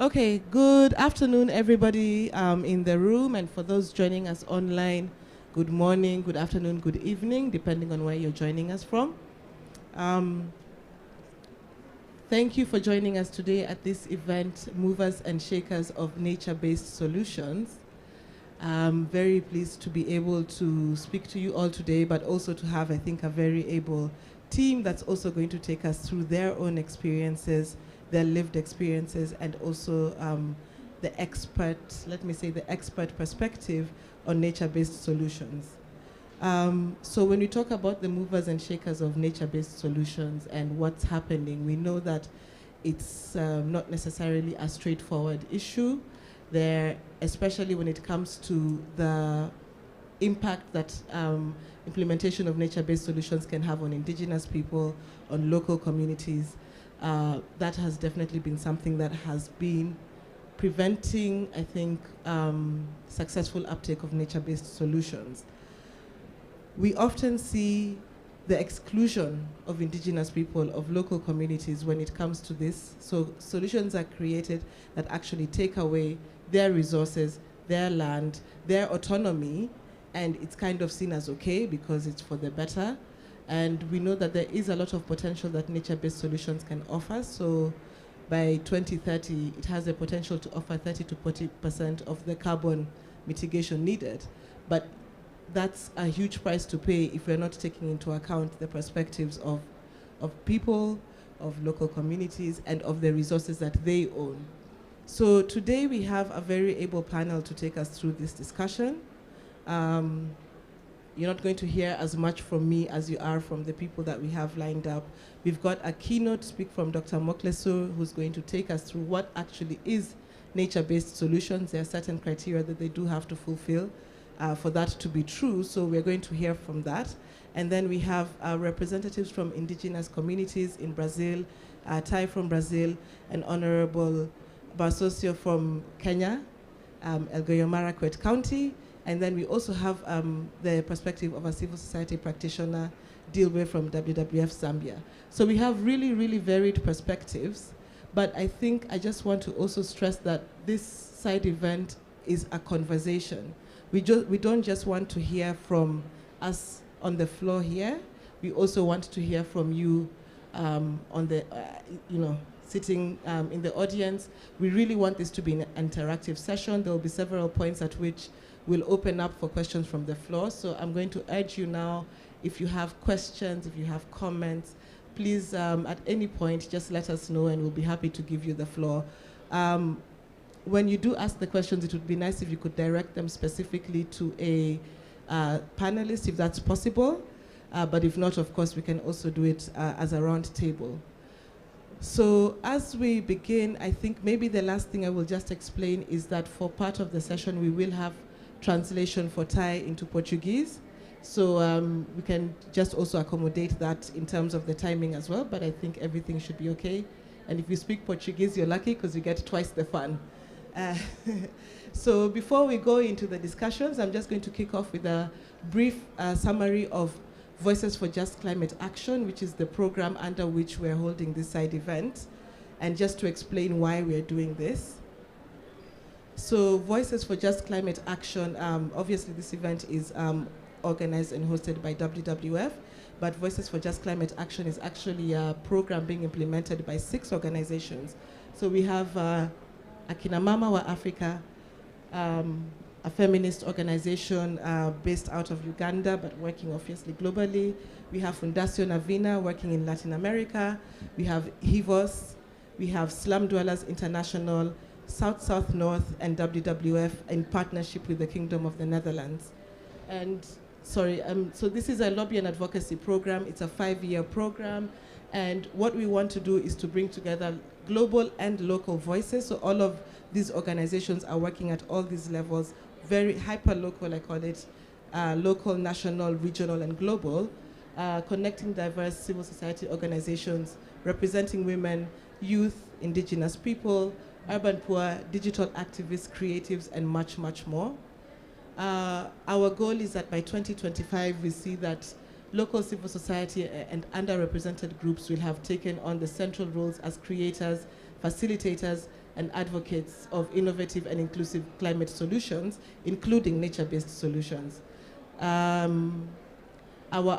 Okay, good afternoon, everybody in the room, and for those joining us online, good morning, good afternoon, good evening, depending on where you're joining us from. Thank you for joining us today at this event, Movers and Shakers of Nature-Based Solutions. I'm very pleased to be able to speak to you all today, but also to have, I think, a very able team that's also going to take us through their own experiences, their lived experiences, and also the expert, let me say, the expert perspective on nature-based solutions. So when we talk about the movers and shakers of nature-based solutions and what's happening, we know that it's not necessarily a straightforward issue. There, especially when it comes to the impact that implementation of nature-based solutions can have on indigenous people, on local communities, that has definitely been something that has been preventing, I think, successful uptake of nature-based solutions. We often see the exclusion of indigenous people, of local communities when it comes to this. So solutions are created that actually take away their resources, their land, their autonomy, and it's kind of seen as okay because it's for the better. And we know that there is a lot of potential that nature-based solutions can offer. So by 2030, it has the potential to offer 30 to 40% of the carbon mitigation needed. But that's a huge price to pay if we're not taking into account the perspectives of people, of local communities, and of the resources that they own. So today we have a very able panel to take us through this discussion. You're not going to hear as much from me as you are from the people that we have lined up. We've got a keynote speak from Dr. Mokleso, who's going to take us through what actually is nature-based solutions. There are certain criteria that they do have to fulfill for that to be true, so we're going to hear from that. And then we have representatives from indigenous communities in Brazil, Tai from Brazil, and Honorable Basocio from Kenya, Elgeyo Marakwet County. And then we also have the perspective of a civil society practitioner, Dilwe from WWF Zambia. So we have really, really varied perspectives, but I think I just want to also stress that this side event is a conversation. We don't just want to hear from us on the floor here. We also want to hear from you on the, sitting in the audience. We really want this to be an interactive session. There will be several points at which we'll open up for questions from the floor. So I'm going to urge you now, if you have questions, if you have comments, please at any point just let us know and we'll be happy to give you the floor. When you do ask the questions, it would be nice if you could direct them specifically to a panelist, if that's possible. But if not, of course, we can also do it as a round table. So as we begin, I think maybe the last thing I will just explain is that for part of the session, we will have translation for Thai into Portuguese. So we can just also accommodate that in terms of the timing as well, but I think everything should be okay. And if you speak Portuguese, you're lucky because you get twice the fun. So before we go into the discussions, I'm just going to kick off with a brief summary of Voices for Just Climate Action, which is the program under which we're holding this side event, and just to explain why we're doing this. So Voices for Just Climate Action, obviously this event is organized and hosted by WWF, but Voices for Just Climate Action is actually a program being implemented by 6 organizations. So we have Akina Mama wa Africa, a feminist organization based out of Uganda, but working obviously globally. We have Fundación Avina working in Latin America. We have HIVOS. We have Slum Dwellers International, South North, and WWF in partnership with the Kingdom of the Netherlands. And sorry, so this is a lobby and advocacy program. It's a 5-year program. And what we want to do is to bring together global and local voices. So all of these organizations are working at all these levels, very hyper-local, I call it, local, national, regional, and global, connecting diverse civil society organizations, representing women, youth, indigenous people, urban poor, digital activists, creatives, and much, much more. Our goal is that by 2025, we see that local civil society and underrepresented groups will have taken on the central roles as creators, facilitators, and advocates of innovative and inclusive climate solutions, including nature-based solutions. Our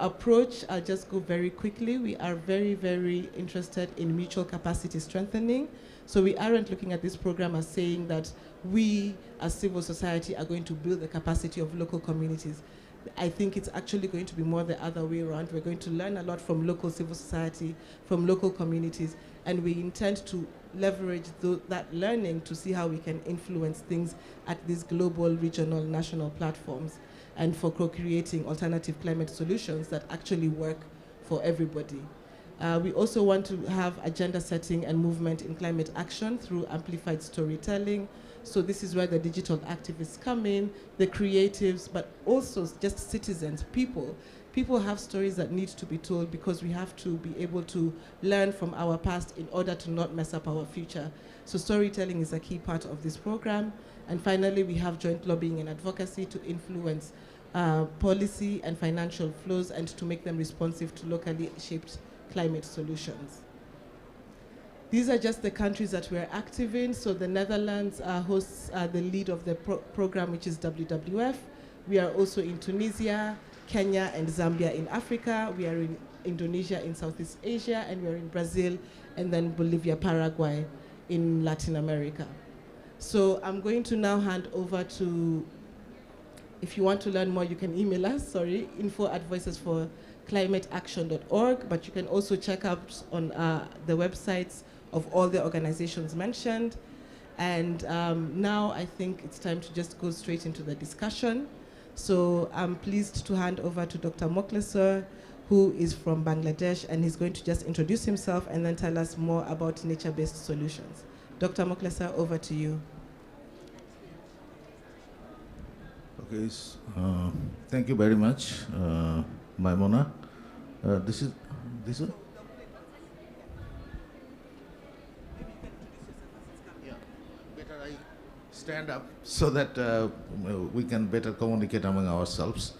approach, I'll just go very quickly. We are very, very interested in mutual capacity strengthening. So we aren't looking at this program as saying that we, as civil society, are going to build the capacity of local communities. I think it's actually going to be more the other way around. We're going to learn a lot from local civil society, from local communities, and we intend to leverage that learning to see how we can influence things at these global, regional, national platforms, and for co-creating alternative climate solutions that actually work for everybody. We also want to have agenda setting and movement in climate action through amplified storytelling. So this is where the digital activists come in, the creatives, but also just citizens, people. People have stories that need to be told because we have to be able to learn from our past in order to not mess up our future. So storytelling is a key part of this program. And finally, we have joint lobbying and advocacy to influence policy and financial flows and to make them responsive to locally shaped climate solutions. These are just the countries that we're active in. So the Netherlands hosts the lead of the program, which is WWF. We are also in Tunisia, Kenya, and Zambia in Africa. We are in Indonesia in Southeast Asia, and we're in Brazil, and then Bolivia, Paraguay in Latin America. So I'm going to now hand over to, if you want to learn more, you can email us, info@voicesforclimateaction.org, but you can also check out on the websites of all the organizations mentioned. And now I think it's time to just go straight into the discussion. So I'm pleased to hand over to Dr. Moklesur, who is from Bangladesh, and he's going to just introduce himself and then tell us more about nature-based solutions. Dr. Moklesur, over to you. Okay, thank you very much, Maimona. This one? Yeah, better I stand up so that we can better communicate among ourselves.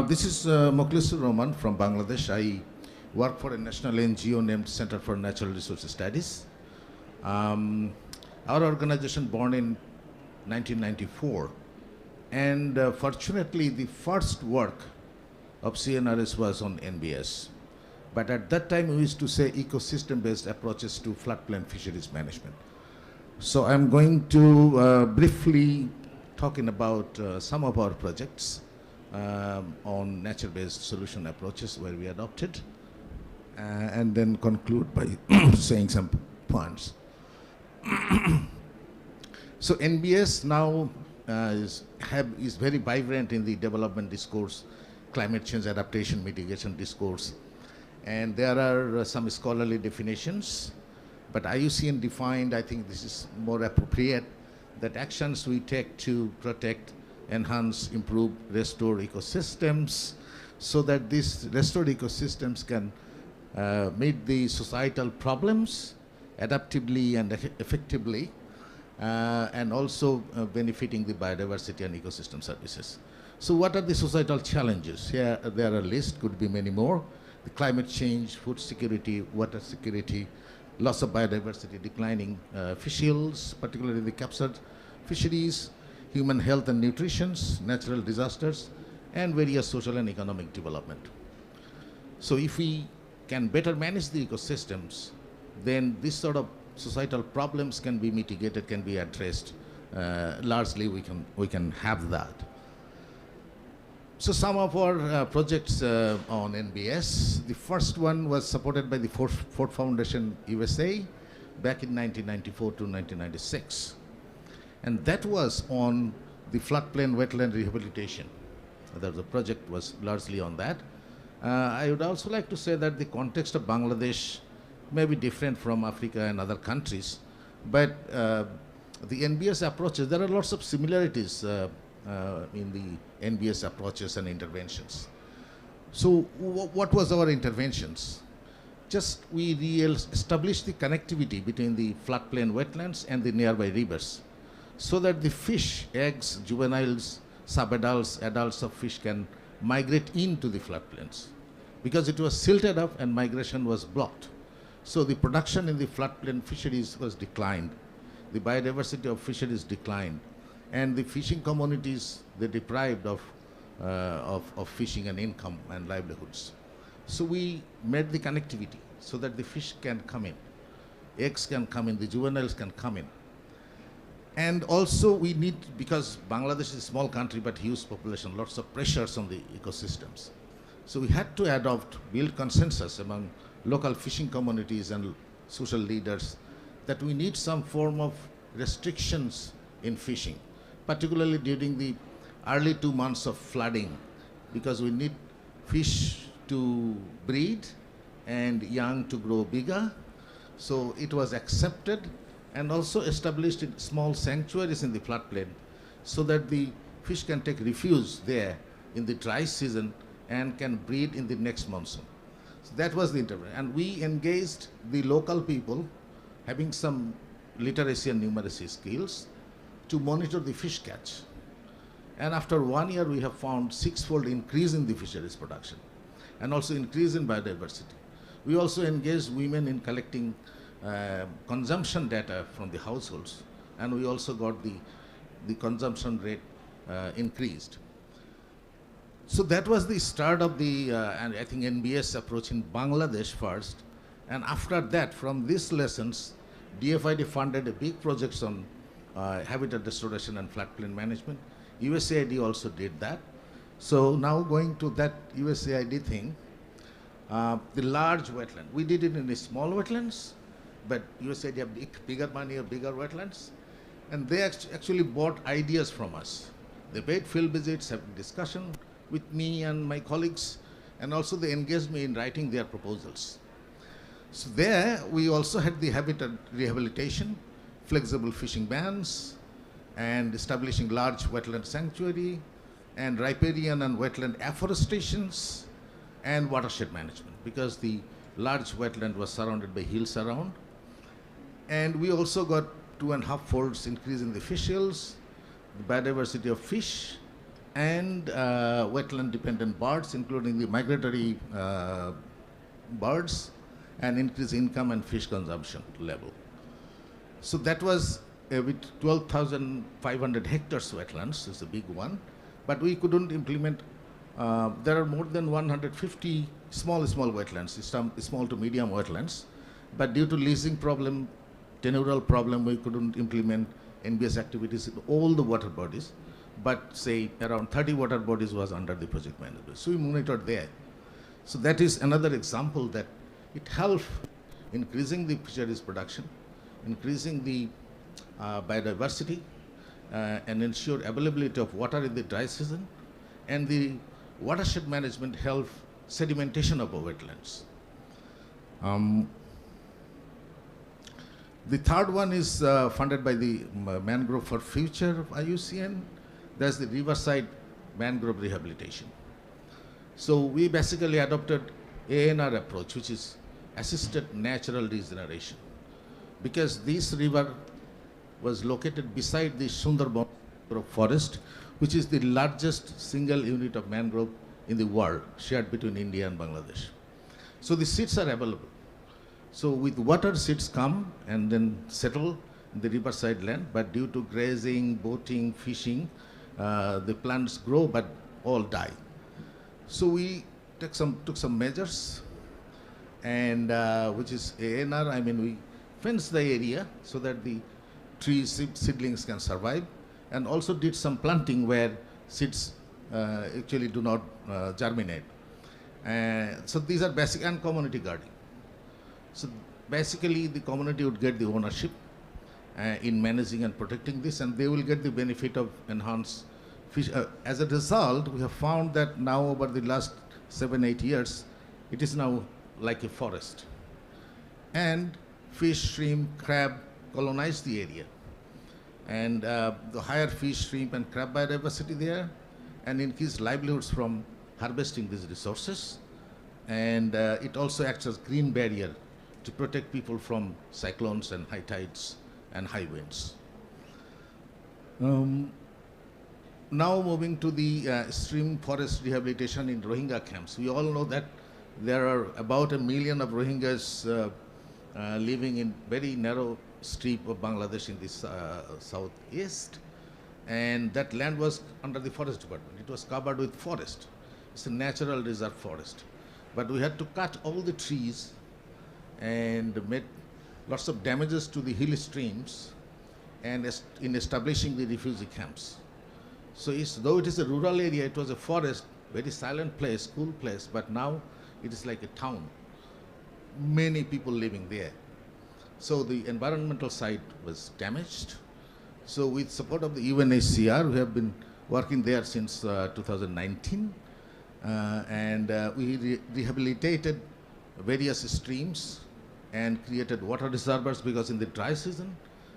This is Moklesur Roman from Bangladesh. I work for a national NGO named Center for Natural Resources Studies. Our organization born in 1994. And fortunately, the first work of CNRS was on NBS. But at that time, we used to say ecosystem-based approaches to floodplain fisheries management. So I'm going to briefly talking about some of our projects on nature-based solution approaches where we adopted, and then conclude by saying some points. So NBS now is very vibrant in the development discourse, climate change adaptation mitigation discourse. And there are some scholarly definitions, but IUCN defined, I think this is more appropriate, that actions we take to protect, enhance, improve, restore ecosystems so that these restored ecosystems can meet the societal problems adaptively and effectively, and also benefiting the biodiversity and ecosystem services. So what are the societal challenges? Here there are a list, could be many more. The climate change, food security, water security, loss of biodiversity, declining fish yields, particularly the captured fisheries, human health and nutrition, natural disasters, and various social and economic development. So if we can better manage the ecosystems, then this sort of societal problems can be mitigated, can be addressed. Largely we can have that. So some of our projects on NBS, the first one was supported by the Ford Foundation USA back in 1994 to 1996. And that was on the floodplain wetland rehabilitation. The project was largely on that. I would also like to say that the context of Bangladesh may be different from Africa and other countries, but the NBS approaches, there are lots of similarities in the NBS approaches and interventions. So what was our interventions? Just we established the connectivity between the floodplain wetlands and the nearby rivers so that the fish, eggs, juveniles, subadults, adults of fish can migrate into the floodplains because it was silted up and migration was blocked. So the production in the floodplain fisheries was declined. the biodiversity of fisheries declined, and the fishing communities, they're deprived of fishing and income and livelihoods. So we made the connectivity so that the fish can come in, eggs can come in, the juveniles can come in. And also we need, because Bangladesh is a small country but huge population, lots of pressures on the ecosystems. So we had to build consensus among local fishing communities and social leaders that we need some form of restrictions in fishing, particularly during the early 2 months of flooding, because we need fish to breed and young to grow bigger. So it was accepted and also established in small sanctuaries in the floodplain so that the fish can take refuge there in the dry season and can breed in the next monsoon. So that was the intervention. And we engaged the local people having some literacy and numeracy skills to monitor the fish catch. And after 1 year, we have found 6-fold increase in the fisheries production and also increase in biodiversity. We also engaged women in collecting consumption data from the households, and we also got the consumption rate increased. So that was the start of the, and I think NBS approach in Bangladesh first. And after that, from these lessons, DFID funded a big projects on habitat restoration and floodplain management. USAID also did that. So now going to that USAID thing, the large wetland. We did it in the small wetlands, but USAID have bigger money or bigger wetlands. And they actually bought ideas from us. They paid field visits, have discussion with me and my colleagues, and also they engaged me in writing their proposals. So there we also had the habitat rehabilitation, flexible fishing bans, and establishing large wetland sanctuary, and riparian and wetland afforestations, and watershed management, because the large wetland was surrounded by hills around. And we also got 2.5-folds increase in the fish yields, the biodiversity of fish, and wetland-dependent birds, including the migratory birds, and increase income and fish consumption level. So that was with 12,500 hectares wetlands, is a big one, but we couldn't implement. There are more than 150 small wetlands, some small to medium wetlands, but due to leasing problem, tenurial problem, we couldn't implement NBS activities in all the water bodies, but say around 30 water bodies was under the project management. So we monitored there. So that is another example that it helped increasing the fisheries production, increasing the biodiversity, and ensure availability of water in the dry season, and the watershed management help sedimentation of our wetlands. The third one is funded by the Mangrove for Future of IUCN. That's the riverside mangrove rehabilitation. So we basically adopted ANR approach, which is assisted natural regeneration, because this river was located beside the Sundarban forest, which is the largest single unit of mangrove in the world, shared between India and Bangladesh. So the seeds are available. So with water, seeds come and then settle in the riverside land, but due to grazing, boating, fishing, the plants grow but all die. So we took some measures, and which is ANR. I mean, we fence the area so that the tree seedlings can survive, and also did some planting where seeds actually do not germinate. So these are basic, and community gardening. So basically the community would get the ownership in managing and protecting this, and they will get the benefit of enhanced fish. As a result, we have found that now over the last 7-8 years, it is now like a forest. And fish, shrimp, crab colonize the area. And the higher fish, shrimp, and crab biodiversity there, and increased livelihoods from harvesting these resources. And it also acts as green barrier to protect people from cyclones and high tides and high winds. Now moving to the stream forest rehabilitation in Rohingya camps. We all know that there are about 1 million of Rohingyas living in very narrow strip of Bangladesh in the southeast, and that land was under the forest department. It was covered with forest. It's a natural reserve forest. But we had to cut all the trees and made lots of damages to the hill streams and in establishing the refugee camps. So though it is a rural area, it was a forest, very silent place, cool place, but now it is like a town. Many people living there. So the environmental side was damaged. So with support of the UNHCR, we have been working there since 2019. We rehabilitated various streams and created water reservoirs, because in the dry season,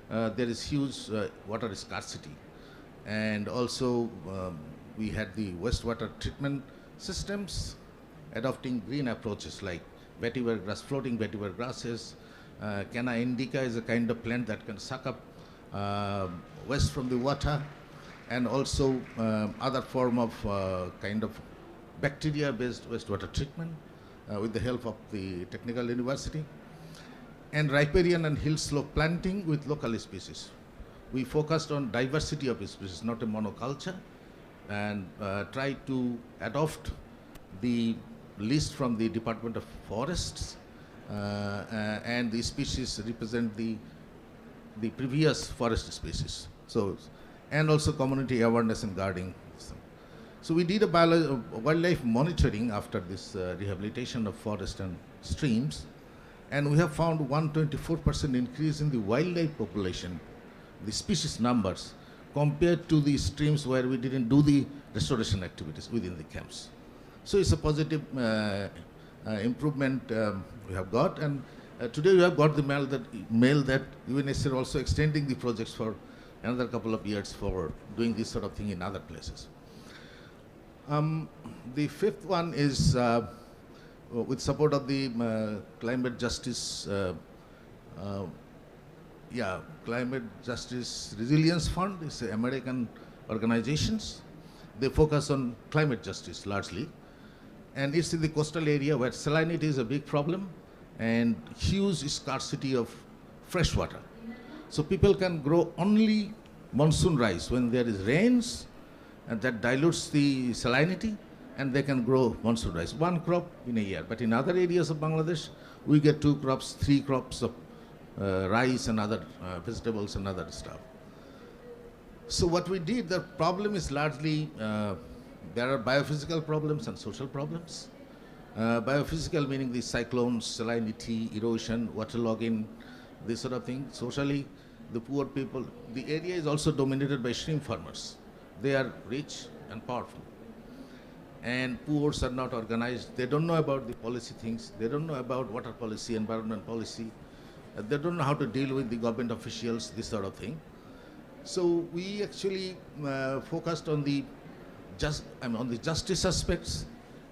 there is huge water scarcity. And also, we had the wastewater treatment systems adopting green approaches like vetiver grass, floating vetiver grasses. Canna indica is a kind of plant that can suck up waste from the water, and also other form of kind of bacteria-based wastewater treatment with the help of the technical university, and riparian and hill slope planting with local species. We focused on diversity of species, not a monoculture, and tried to adopt the list from the Department of Forests, and the species represent the previous forest species. So, and also community awareness and guarding. So we did a wildlife monitoring after this rehabilitation of forest and streams, and we have found 124% increase in the wildlife population, the species numbers, compared to the streams where we didn't do the restoration activities within the camps. So it's a positive improvement we have got, and today we have got the mail that UNHCR also extending the projects for another couple of years for doing this sort of thing in other places. The fifth one is with support of the Climate Justice Climate Justice Resilience Fund. It's American organizations. They focus on climate justice largely. And it's in the coastal area where salinity is a big problem and huge scarcity of fresh water. So people can grow only monsoon rice when there is rains, and that dilutes the salinity, and they can grow monsoon rice, one crop in a year. But in other areas of Bangladesh, we get 2 crops, 3 crops of rice and other vegetables and other stuff. So what we did, the problem is largely, there are biophysical problems and social problems. Biophysical meaning the cyclones, salinity, erosion, waterlogging, this sort of thing. Socially, the poor people, the area is also dominated by shrimp farmers. They are rich and powerful. And poors are not organized. They don't know about the policy things. They don't know about water policy, environment policy. They don't know how to deal with the government officials, this sort of thing. So we actually focused on the justice aspects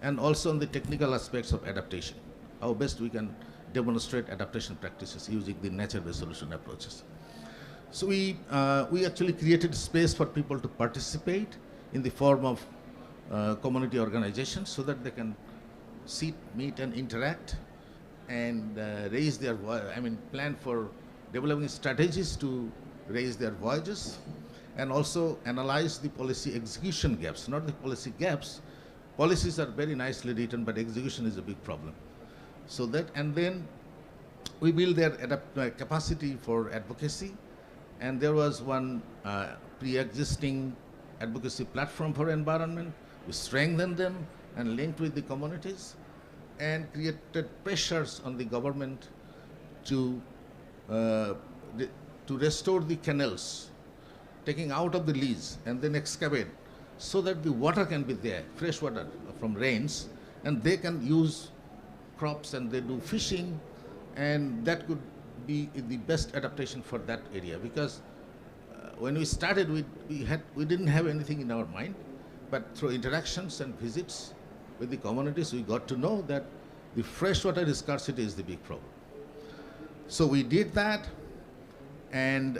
and also on the technical aspects of adaptation. How best we can demonstrate adaptation practices using the nature-based solution approaches. So we actually created space for people to participate in the form of community organizations so that they can sit, meet, and interact, and raise their plan for developing strategies to raise their voyages, and also analyze the policy execution gaps, not the policy gaps. Policies are very nicely written, but execution is a big problem. So that, and then we build their capacity for advocacy, and there was one pre-existing advocacy platform for environment. We strengthened them and linked with the communities, and created pressures on the government to restore the canals, taking out of the lease and then excavate, so that the water can be there, fresh water from rains, and they can use crops and they do fishing, and that could be the best adaptation for that area. Because when we started, we didn't have anything in our mind, but through interactions and visits with the communities, we got to know that the freshwater scarcity is the big problem. So we did that, and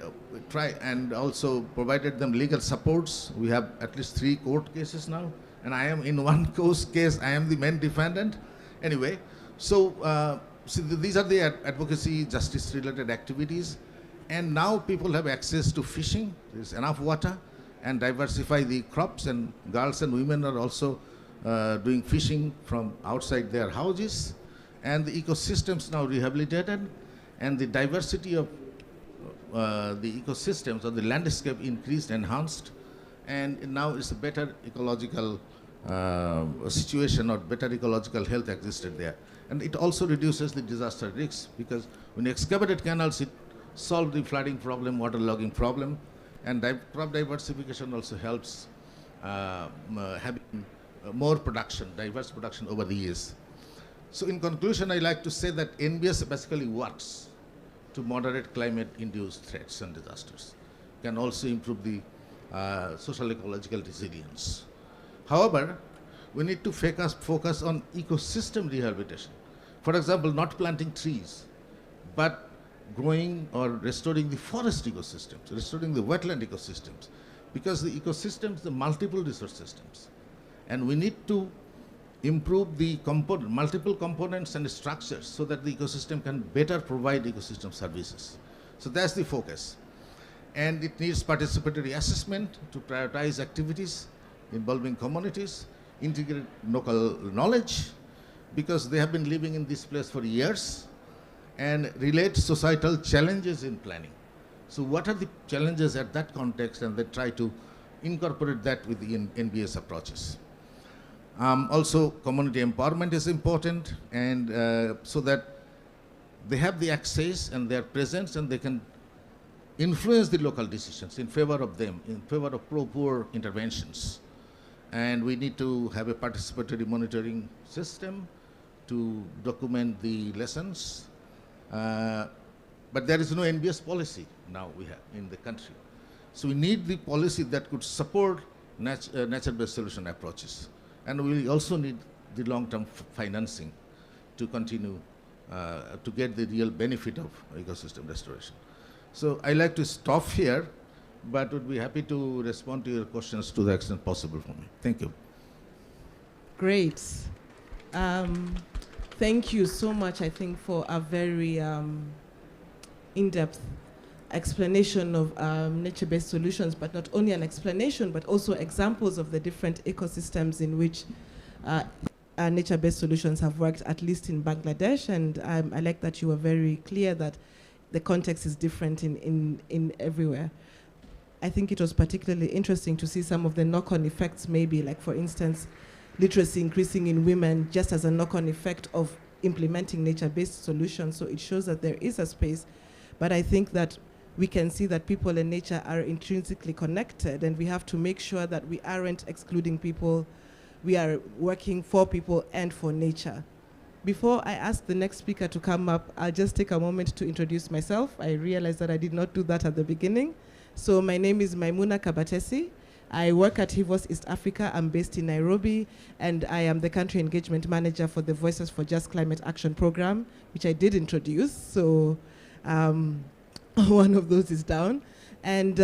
and also provided them legal supports. We have at least 3 court cases now, and I am in one case, I am the main defendant. Anyway, so these are the advocacy, justice-related activities, And now people have access to fishing, there's enough water, and diversify the crops, and girls and women are also doing fishing from outside their houses, and the ecosystems now rehabilitated, and the diversity of the ecosystems or the landscape increased, enhanced, and now it's a better ecological situation, or better ecological health existed there. And it also reduces the disaster risks, because when excavated canals, it solved the flooding problem, waterlogging problem, and crop diversification also helps having more production, diverse production over the years. So in conclusion, I like to say that NBS basically works to moderate climate-induced threats and disasters. Can also improve the social ecological resilience. However, we need to focus on ecosystem rehabilitation. For example, not planting trees, but growing or restoring the forest ecosystems, restoring the wetland ecosystems, because the ecosystems, the multiple resource systems, and we need to improve the multiple components and structures so that the ecosystem can better provide ecosystem services. So that's the focus. And it needs participatory assessment to prioritize activities involving communities, integrate local knowledge, because they have been living in this place for years, and relate societal challenges in planning. So what are the challenges at that context, and they try to incorporate that with the NBS approaches. Also, community empowerment is important, and so that they have the access and their presence, and they can influence the local decisions in favor of them, in favor of pro-poor interventions. And we need to have a participatory monitoring system to document the lessons. But there is no NBS policy now we have in the country. So we need the policy that could support nature-based solution approaches. And we also need the long-term financing to continue to get the real benefit of ecosystem restoration. So I like to stop here, but would be happy to respond to your questions to the extent possible for me. Thank you. Great. Thank you so much, I think, for a very in-depth explanation of nature-based solutions, but not only an explanation, but also examples of the different ecosystems in which nature-based solutions have worked, at least in Bangladesh. And I like that you were very clear that the context is different in everywhere. I think it was particularly interesting to see some of the knock-on effects, maybe, like, for instance, literacy increasing in women just as a knock-on effect of implementing nature-based solutions. So it shows that there is a space, but I think that we can see that people and nature are intrinsically connected, and we have to make sure that we aren't excluding people. We are working for people and for nature. Before I ask the next speaker to come up, I'll just take a moment to introduce myself. I realized that I did not do that at the beginning. So my name is Maimuna Kabatesi. I work at HIVOS East Africa. I'm based in Nairobi, and I am the country engagement manager for the Voices for Just Climate Action program, which I did introduce. So one of those is down. And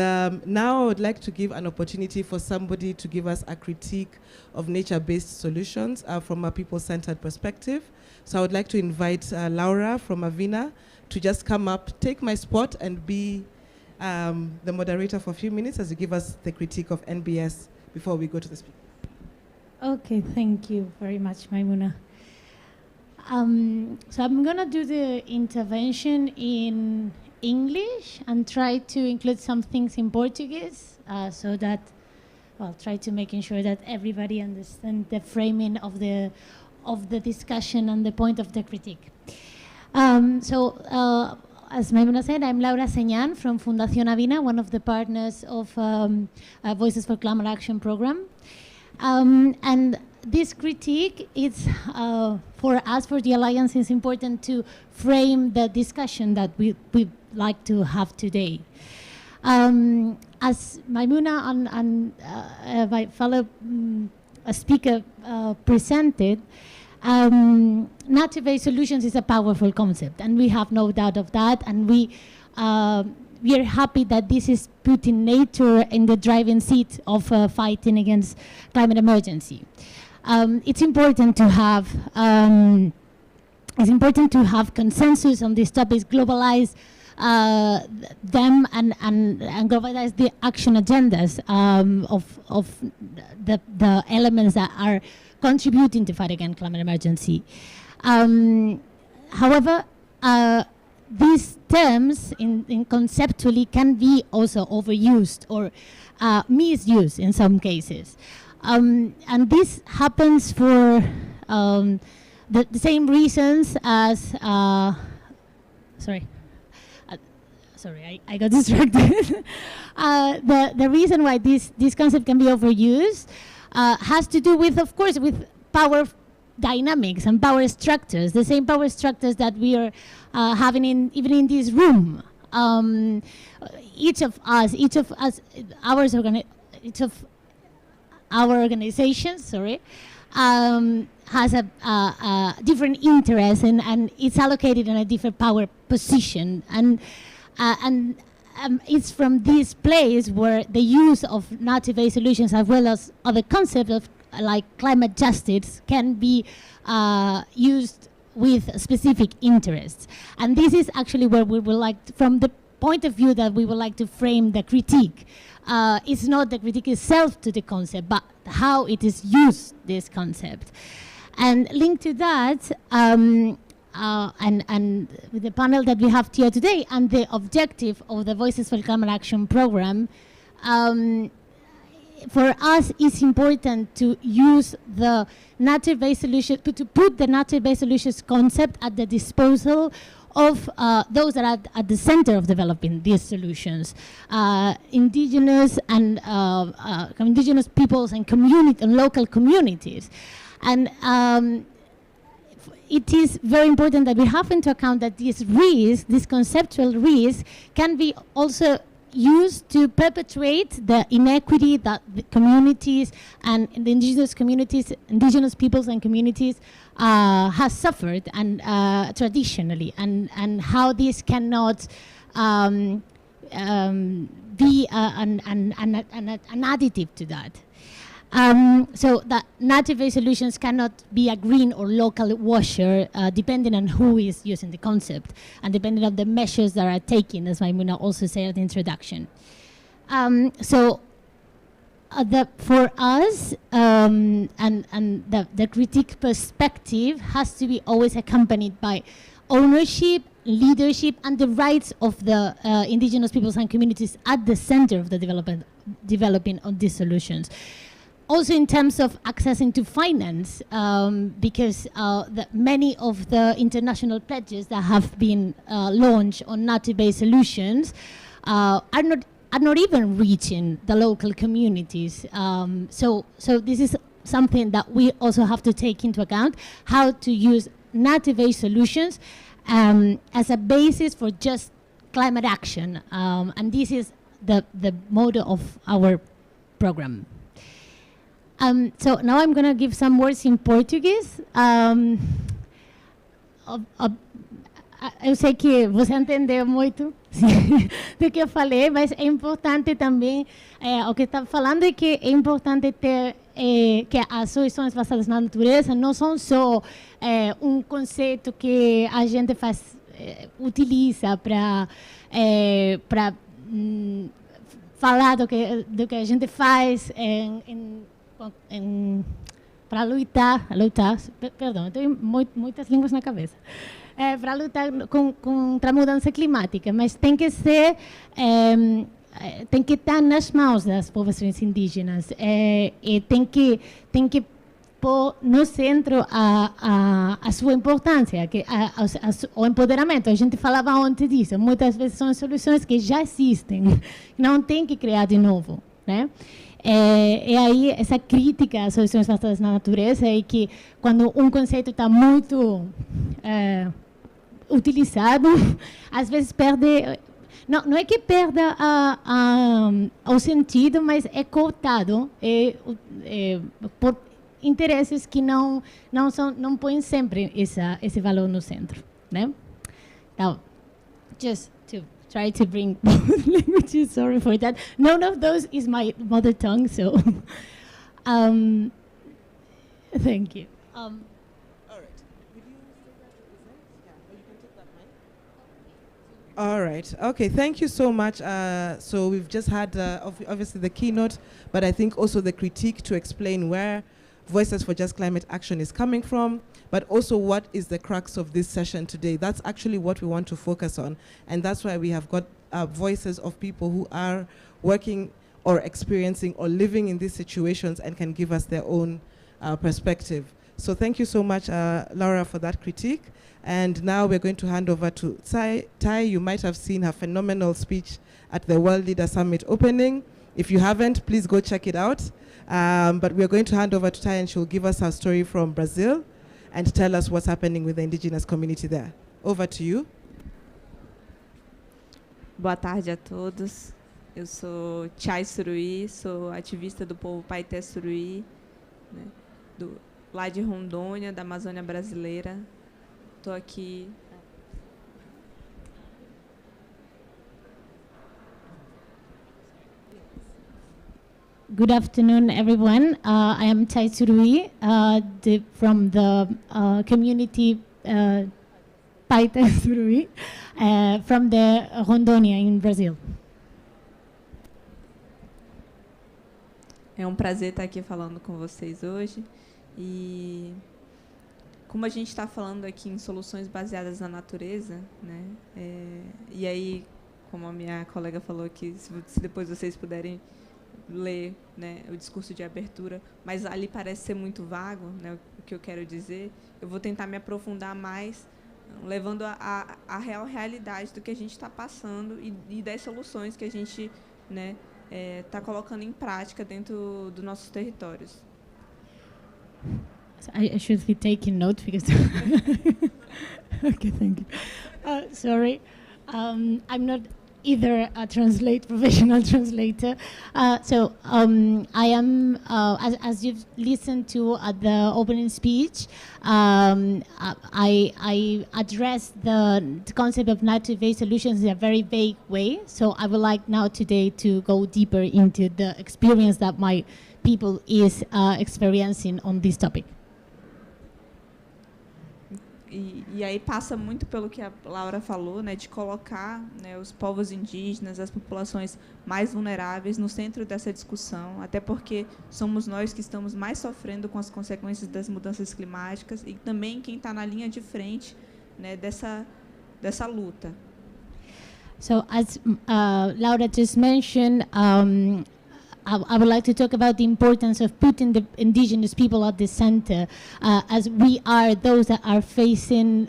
now I would like to give an opportunity for somebody to give us a critique of nature-based solutions from a people-centered perspective. So I would like to invite Laura from Avina to just come up, take my spot, and be the moderator for a few minutes as you give us the critique of NBS before we go to the speaker. Okay, thank you very much, Maimuna. So I'm going to do the intervention in English and try to include some things in Portuguese so that, well, try to making sure that everybody understands the framing of the discussion and the point of the critique. As Maimuna said, I'm Laura Señán from Fundación Avina, one of the partners of Voices for Climate Action program. And this critique is, for us, for the Alliance, it's important to frame the discussion that we like to have today. As Maimuna and my fellow speaker presented, nature-based solutions is a powerful concept, and we have no doubt of that, and we are happy that this is putting nature in the driving seat of fighting against climate emergency. It's important to have consensus on these topics, globalized them and globalize the action agendas of the elements that are contributing to fight against climate emergency. However, these terms in conceptually can be also overused or misused in some cases. And this happens for the same reasons as, sorry, I got distracted. The reason why this concept can be overused has to do with, of course, with power dynamics and power structures, the same power structures that we are having even in this room. Each of our organizations, has a different interest and it's allocated in a different power position, and it's from this place where the use of nature-based solutions as well as other concepts of like climate justice can be used with specific interests. And this is actually where we would like, from the point of view that we would like to frame the critique. It's not the critique itself to the concept, but how it is used, this concept. And linked to that, and with the panel that we have here today and the objective of the Voices for Climate Action program, for us it's important to use the nature-based solution, to put the nature-based solutions concept at the disposal of those that are at the center of developing these solutions, indigenous and indigenous peoples and community and local communities. And it is very important that we have into account that this risk, this conceptual risk, can be also used to perpetuate the inequity that the communities and the indigenous communities, indigenous peoples and communities has suffered and traditionally, and how this cannot be an additive to that. So that nature-based solutions cannot be a green or local washer depending on who is using the concept and depending on the measures that are taken, as Maimuna also said at the introduction. For us, and the critique perspective has to be always accompanied by ownership, leadership, and the rights of the indigenous peoples and communities at the center of the developing of these solutions. Also in terms of accessing to finance, because many of the international pledges that have been launched on nature-based solutions are not even reaching the local communities. So this is something that we also have to take into account, how to use nature-based solutions as a basis for just climate action. And this is the motto of our program. So now I'm going to give some words in Portuguese. Eu sei que você entendeu muito do que eu falei, mas é importante também, o que está falando é que é importante ter que as soluções baseadas na natureza não são só um conceito que a gente utiliza para falar do que a gente faz para lutar, perdão, eu tenho muitas línguas na cabeça, para lutar contra a mudança climática, mas tem que ser, tem que estar nas mãos das populações indígenas, e tem que pôr no centro a sua importância, o empoderamento. A gente falava ontem disso, muitas vezes são soluções que já existem, não tem que criar de novo, né? E aí essa crítica às soluções baseadas na natureza é que quando um conceito está muito utilizado, às vezes perde, não é que perda o sentido, mas é cooptado por interesses que não põem sempre esse valor no centro, né? Now, just to try to bring both languages, sorry for that. None of those is my mother tongue, so thank you. All right. Would you say that? Yeah, or you can take that mic. All right. Okay. Thank you so much. So we've just had obviously the keynote, but I think also the critique to explain where Voices for Just Climate Action is coming from, but also what is the crux of this session today. That's actually what we want to focus on, and that's why we have got voices of people who are working or experiencing or living in these situations and can give us their own perspective. So thank you so much, Laura, for that critique. And now we're going to hand over to Tai. You might have seen her phenomenal speech at the World Leader Summit opening. If you haven't, please go check it out. But we're going to hand over to Tai, and she'll give us her story from Brazil and tell us what's happening with the indigenous community there. Over to you. Boa tarde a todos. Eu sou Chay Suruí, sou ativista do povo Paité Suruí, né, lá de Rondônia, da Amazônia brasileira. Estou aqui. Good afternoon, everyone. I am Chay Suruí from the community Paité Suruí from the Rondônia in Brazil. É um prazer estar aqui falando com vocês hoje. E como a gente está falando aqui em soluções baseadas na natureza, né? E aí, como a minha colega falou aqui, se depois vocês puderem ler, né, o discurso de abertura, mas ali parece ser muito vago, né, o que eu quero dizer, eu vou tentar me aprofundar mais, levando a real realidade do que a gente está passando e das soluções que a gente, né, está colocando em prática dentro dos nossos territórios. I should be taking note because. Okay, thank you. Sorry, I'm not either a professional translator. I am, as you've listened to at the opening speech, I address the concept of nature-based solutions in a very vague way. So I would like now today to go deeper into the experience that my people is experiencing on this topic. E aí passa muito pelo que a Laura falou, né, de colocar, né, os povos indígenas, as populações mais vulneráveis no centro dessa discussão, até porque somos nós que estamos mais sofrendo com as consequências das mudanças climáticas e também quem está na linha de frente, né, dessa luta. So as Laura just mentioned, I would like to talk about the importance of putting the indigenous people at the center, as we are those that are facing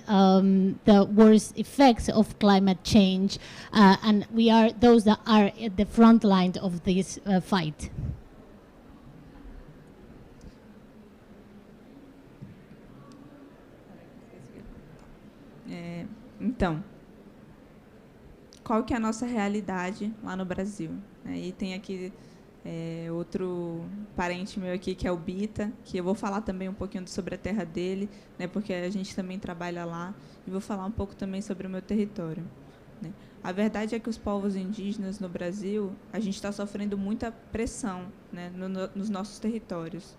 the worst effects of climate change, and we are those that are at the front line of this fight. Então, qual que é a nossa realidade lá no Brasil? E tem aqui outro parente meu aqui, que é o Bita, que eu vou falar também um pouquinho sobre a terra dele, né, porque a gente também trabalha lá, e vou falar um pouco também sobre o meu território. Né. A verdade é que os povos indígenas no Brasil, a gente está sofrendo muita pressão, né, nos nossos territórios,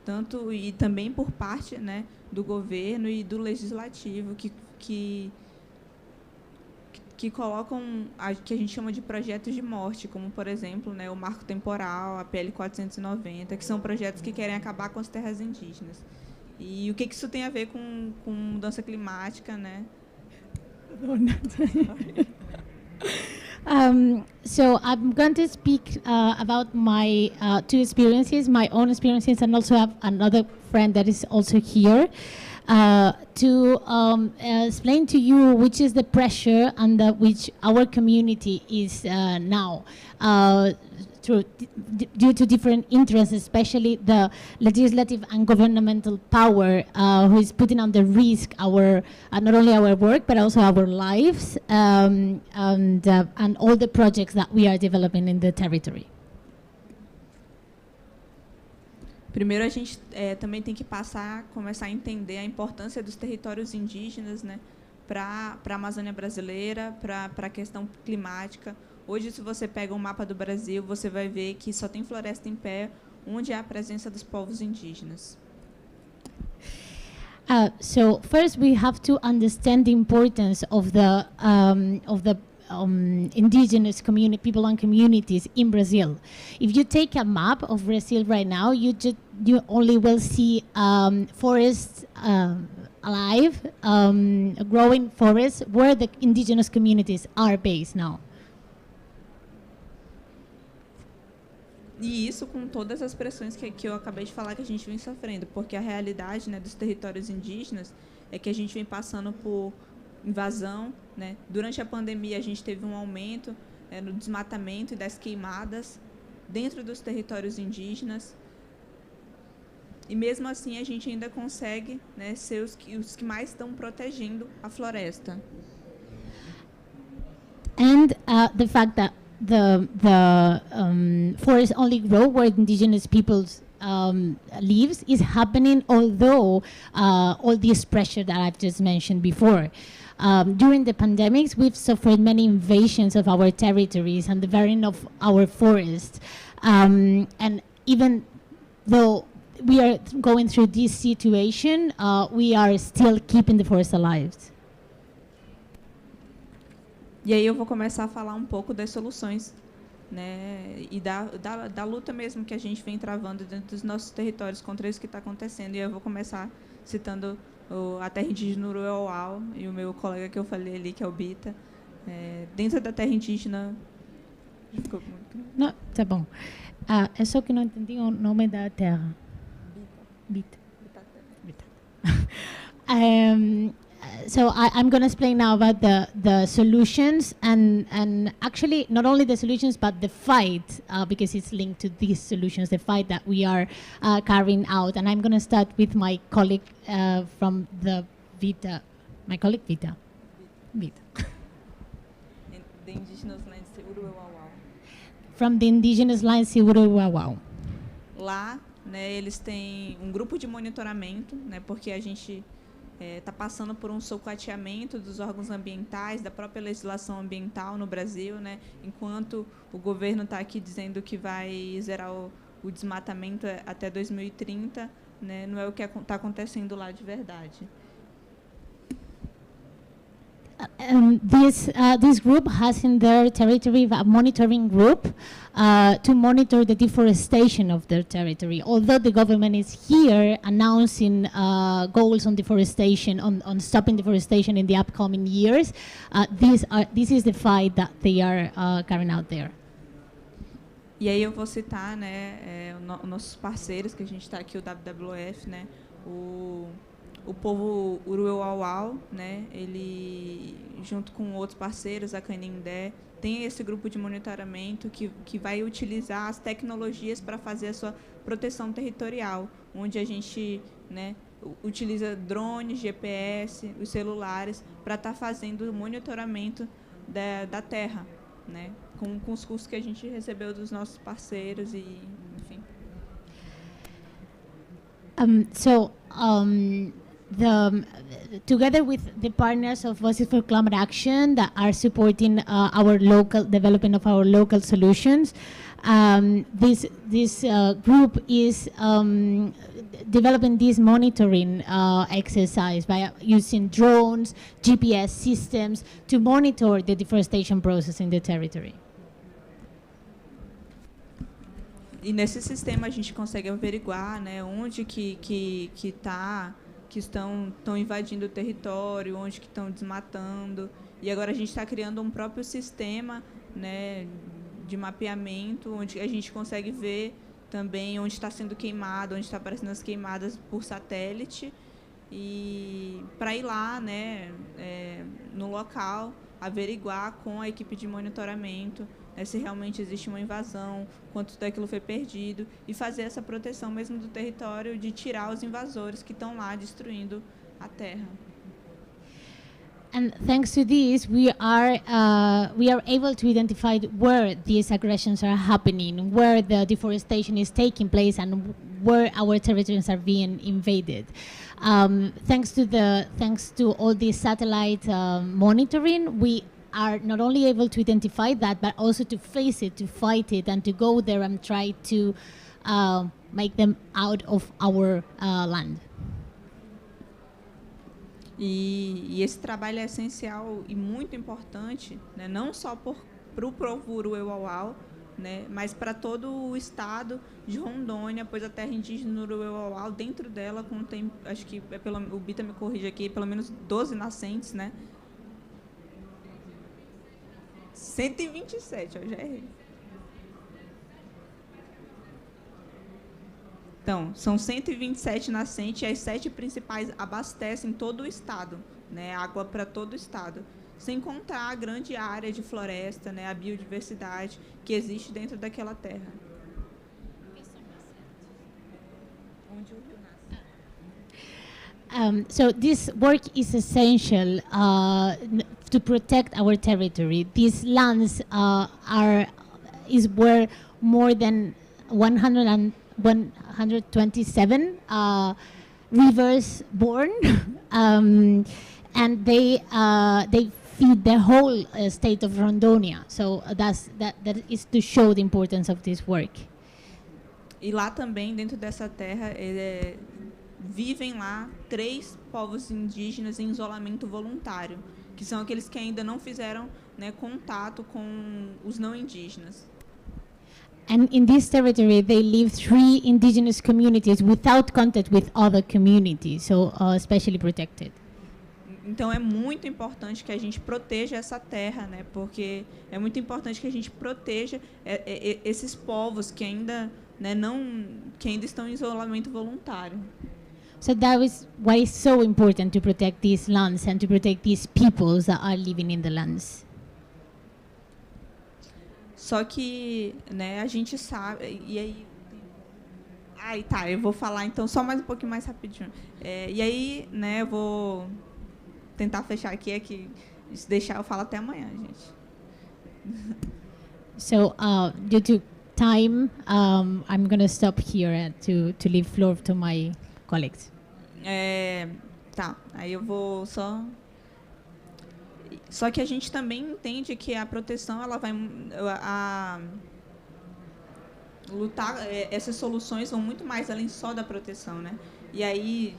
tanto e também por parte, né, do governo e do legislativo, que colocam que a gente chama de projetos de morte, como, por exemplo, né, o Marco Temporal, a PL 490, que são projetos que querem acabar com as terras indígenas. E o que isso tem a ver com mudança climática, né? So I'm going to speak about my two experiences, my own experiences, and also have another friend that is also here. To explain to you which is the pressure under which our community is now, due to different interests, especially the legislative and governmental power, who is putting under risk our not only our work but also our lives, and all the projects that we are developing in the territory. Primeiro, a gente também tem que começar a entender a importância dos territórios indígenas, né, para a Amazônia brasileira, para a questão climática. Hoje, se você pega um mapa do Brasil, você vai ver que só tem floresta em pé onde há a presença dos povos indígenas. So first, we have to understand the importance of the indigenous community, people and communities in Brazil. If you take a map of Brazil right now, you only will see forests alive, growing forests where the indigenous communities are based now. E isso com todas as pressões que eu acabei de falar que a gente vem sofrendo, porque a realidade, né, dos territórios indígenas é que a gente vem passando por invasão, né? Durante a pandemia a gente teve um aumento no desmatamento e das queimadas dentro dos territórios indígenas. E mesmo assim a gente ainda consegue, né, ser os que mais estão protegendo a floresta. And the fact that the forests only grow where indigenous peoples lives is happening, although all this pressure that I've just mentioned before. During the pandemics, we've suffered many invasions of our territories and the burning of our forests. And even though we are going through this situation, we are still keeping the forest alive. E aí eu vou começar a falar um pouco das soluções, né, e da luta mesmo que a gente vem travando dentro dos nossos territórios contra isso que está acontecendo. E eu vou começar citando a terra indígena Uruauau e o meu colega que eu falei ali, que é o Bita. Dentro da terra indígena... Não, tá bom. É só que não entendi o nome da terra. Bita. Bita. So I'm going to explain now about the solutions and actually not only the solutions but the fight, because it's linked to these solutions, the fight that we are carrying out. And I'm going to start with my colleague from the Vita, my colleague Vita. Vita. The Indigenous Lands Uruauau. From the Indigenous Lands Uruauau. Lá, né, eles têm um grupo de monitoramento, né, porque a gente está passando por um socateamento dos órgãos ambientais, da própria legislação ambiental no Brasil, né? Enquanto o governo está aqui dizendo que vai zerar o desmatamento até 2030, né? Não é o que está acontecendo lá de verdade. This group has in their territory a monitoring group to monitor the deforestation of their territory. Although the government is here announcing goals on deforestation, on stopping deforestation in the upcoming years, this is the fight that they are carrying out there. E aí eu vou citar, né, nossos parceiros, que a gente está aqui, o WWF, né, o povo Uruauau, né, ele, junto com outros parceiros, a Canindé, tem esse grupo de monitoramento que vai utilizar as tecnologias para fazer a sua proteção territorial, onde a gente, né, utiliza drones, GPS, os celulares, para estar fazendo o monitoramento da terra, né, com os cursos que a gente recebeu dos nossos parceiros e, enfim. Together with the partners of Voices for Climate Action that are supporting our local development of our local solutions, this group is developing this monitoring exercise by using drones, GPS systems to monitor the deforestation process in the territory. E nesse sistema a gente consegue averiguar, né, onde que estão invadindo o território, onde que estão desmatando. E agora a gente está criando um próprio sistema, né, de mapeamento, onde a gente consegue ver também onde está sendo queimado, onde está aparecendo as queimadas por satélite, e para ir lá, né, no local, averiguar com a equipe de monitoramento, né, se realmente existe uma invasão, quanto daquilo foi perdido, e fazer essa proteção mesmo do território, de tirar os invasores que estão lá destruindo a terra. And thanks to this, we are able to identify where these aggressions are happening, where the deforestation is taking place, and where our territories are being invaded. Thanks to all this satellite monitoring, we are not only able to identify that, but also to face it, to fight it, and to go there and try to make them out of our land. E esse trabalho é essencial e muito importante, né, não só para o povo Uruauau, né, mas para todo o estado de Rondônia, pois a terra indígena Uruauau, dentro dela contém, acho que o Bita me corrige aqui, pelo menos 12 nascentes, né? 127, eu já errei. Então, são 127 nascentes e as 7 principais abastecem todo o estado, né, água para todo o estado. Sem contar a grande área de floresta, né, a biodiversidade que existe dentro daquela terra. Onde o rio nasce. So this work is essential to protect our territory. These lands is where more than 127 rivers born, and they feed the whole state of Rondonia. So that is to show the importance of this work. E lá também, dentro dessa terra, vivem lá 3 povos indígenas em isolamento voluntário, que são aqueles que ainda não fizeram, né, contato com os não indígenas. And in this territory, they live 3 indigenous communities without contact with other communities, so especially protected. Então é muito importante que a gente proteja essa terra, né? Porque é muito importante que a gente proteja esses povos que ainda, né, que ainda estão em isolamento voluntário. So that is why it's so important to protect these lands and to protect these peoples that are living in the lands. Só que, né, a gente sabe, e aí... tá, eu vou falar então só mais um pouquinho mais rapidinho. E aí, né, eu vou tentar fechar aqui, que se deixar eu falo até amanhã, gente. So, due to time, I'm going to stop here to leave floor to my colleagues. Tá, aí eu vou Só que a gente também entende que a proteção, ela vai lutar, essas soluções vão muito mais além só da proteção, né? E aí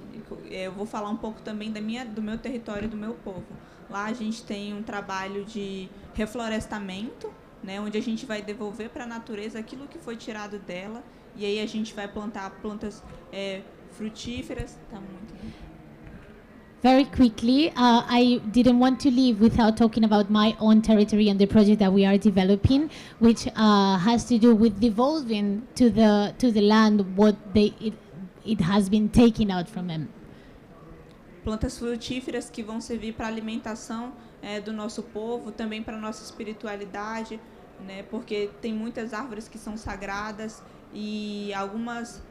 eu vou falar um pouco também do meu território e do meu povo. Lá a gente tem um trabalho de reflorestamento, né, onde a gente vai devolver para a natureza aquilo que foi tirado dela, e aí a gente vai plantar plantas frutíferas. Tá muito, né? Very quickly, I didn't want to leave without talking about my own territory and the project that we are developing, which has to do with devolving to the land what it has been taken out from them. Plantas frutíferas que vão servir para a alimentação do nosso povo, também para a nossa espiritualidade, né, porque tem muitas árvores que são sagradas e algumas